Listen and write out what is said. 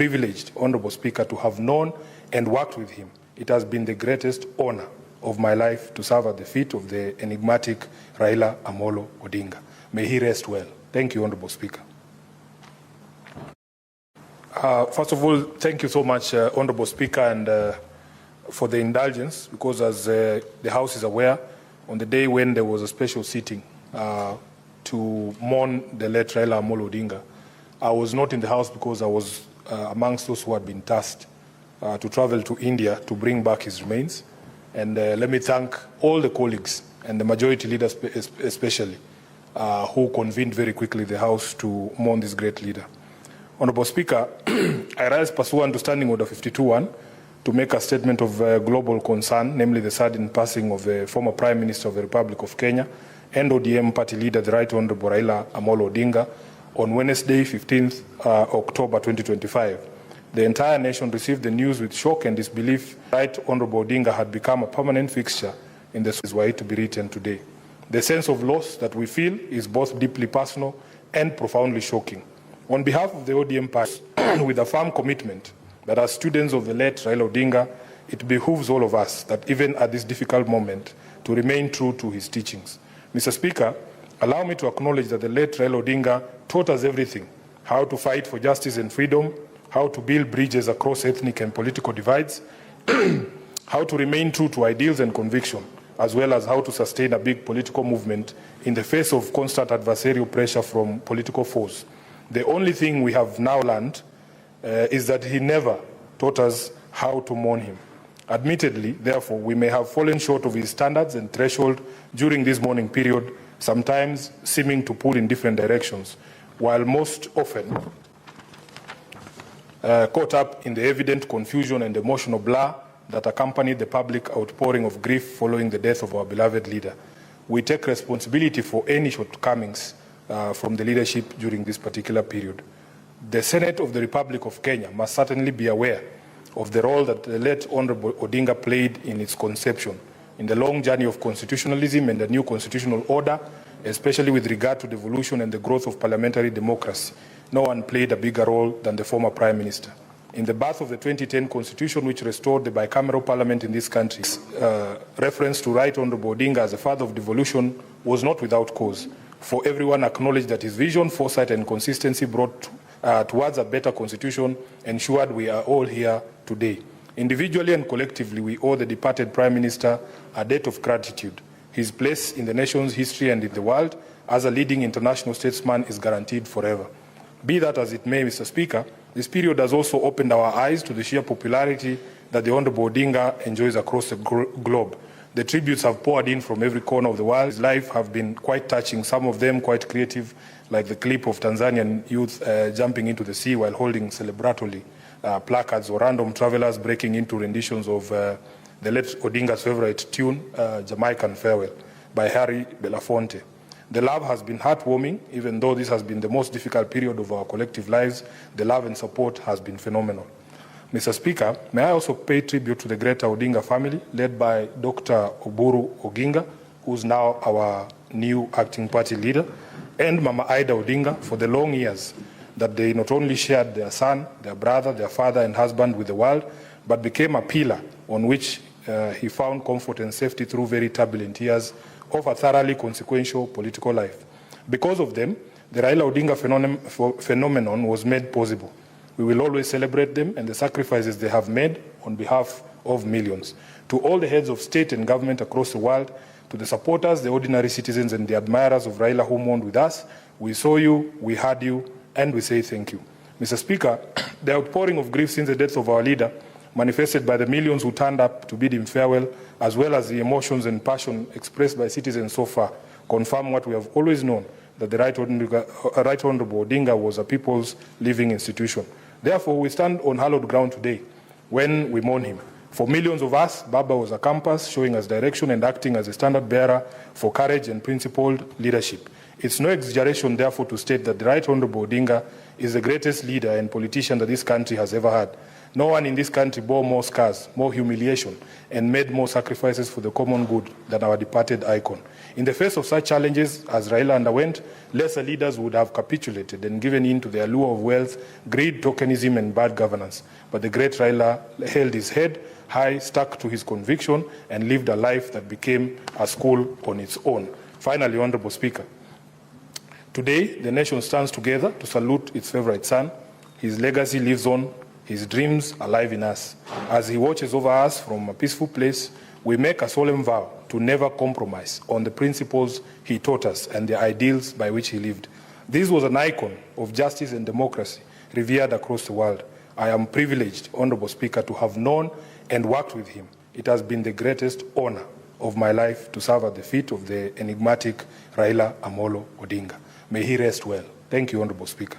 Privileged, Honorable Speaker, to have known and worked with him. It has been the greatest honor of my life to serve at the feet of the enigmatic Raila Amolo Odinga. May he rest well. Thank you, Honorable Speaker. First of all, thank you so much, Honorable Speaker, and for the indulgence, because as the House is aware, on the day when there was a special sitting to mourn the late Raila Amolo Odinga, I was not in the House because I was amongst those who had been tasked to travel to India to bring back his remains. And let me thank all the colleagues and the majority leaders especially who convened very quickly the House to mourn this great leader. Honorable Speaker, I rise pursuant to Standing Order 52-1 to make a statement of global concern, namely the sudden passing of the former Prime Minister of the Republic of Kenya and ODM party leader, the Right Honorable Raila Amolo Odinga, on Wednesday, 15th October 2025. The entire nation received the news with shock and disbelief. Right Honorable Odinga had become a permanent fixture in the why to be written today. The sense of loss that we feel is both deeply personal and profoundly shocking. On behalf of the ODM party, with a firm commitment that as students of the late Raila Odinga, it behooves all of us that even at this difficult moment to remain true to his teachings. Mr. Speaker, allow me to acknowledge that the late Raila Odinga taught us everything: how to fight for justice and freedom, how to build bridges across ethnic and political divides, how to remain true to ideals and conviction, as well as how to sustain a big political movement in the face of constant adversarial pressure from political foes. The only thing we have now learned is that he never taught us how to mourn him. Admittedly, therefore, we may have fallen short of his standards and threshold during this mourning period, sometimes seeming to pull in different directions, while most often caught up in the evident confusion and emotional blur that accompanied the public outpouring of grief following the death of our beloved leader. We take responsibility for any shortcomings from the leadership during this particular period. The Senate of the Republic of Kenya must certainly be aware of the role that the late Honorable Odinga played in its conception, in the long journey of constitutionalism and the new constitutional order, especially with regard to the evolution and the growth of parliamentary democracy. No one played a bigger role than the former Prime Minister. In the birth of the 2010 Constitution, which restored the bicameral parliament in this country, reference to Right Honorable Odinga as a father of devolution was not without cause, for everyone acknowledged that his vision, foresight, and consistency brought towards a better constitution ensured we are all here today. Individually and collectively, we owe the departed Prime Minister a debt of gratitude. His place in the nation's history and in the world as a leading international statesman is guaranteed forever. Be that as it may, Mr. Speaker, this period has also opened our eyes to the sheer popularity that the Honorable Odinga enjoys across the globe. The tributes have poured in from every corner of the world. His life have been quite touching, some of them quite creative, like the clip of Tanzanian youth jumping into the sea while holding celebratory placards, or random travelers breaking into renditions of the late Odinga's favorite tune, Jamaican Farewell, by Harry Belafonte. The love has been heartwarming. Even though this has been the most difficult period of our collective lives, the love and support has been phenomenal. Mr. Speaker, may I also pay tribute to the greater Odinga family, led by Dr. Oburu Oginga, who's now our new acting party leader, and Mama Ida Odinga for the long years that they not only shared their son, their brother, their father and husband with the world, but became a pillar on which he found comfort and safety through very turbulent years of a thoroughly consequential political life. Because of them, the Raila Odinga phenomenon was made possible. We will always celebrate them and the sacrifices they have made on behalf of millions. To all the heads of state and government across the world, to the supporters, the ordinary citizens and the admirers of Raila who mourned with us, we saw you, we heard you, and we say thank you. Mr. Speaker, the outpouring of grief since the death of our leader, manifested by the millions who turned up to bid him farewell, as well as the emotions and passion expressed by citizens so far, confirm what we have always known, that the Right Honorable Odinga was a people's living institution. Therefore, we stand on hallowed ground today when we mourn him. For millions of us, Baba was a compass showing us direction and acting as a standard bearer for courage and principled leadership. It's no exaggeration, therefore, to state that the Right Honorable Odinga is the greatest leader and politician that this country has ever had. No one in this country bore more scars, more humiliation, and made more sacrifices for the common good than our departed icon. In the face of such challenges as Raila underwent, lesser leaders would have capitulated and given in to the allure of wealth, greed, tokenism, and bad governance. But the great Raila held his head high, stuck to his conviction, and lived a life that became a school on its own. Finally, Honorable Speaker, today the nation stands together to salute its favorite son. His legacy lives on, his dreams alive in us. As he watches over us from a peaceful place, we make a solemn vow to never compromise on the principles he taught us and the ideals by which he lived. This was an icon of justice and democracy revered across the world. I am privileged, Honorable Speaker, to have known and worked with him. It has been the greatest honor of my life to serve at the feet of the enigmatic Raila Amolo Odinga. May he rest well. Thank you, Honorable Speaker.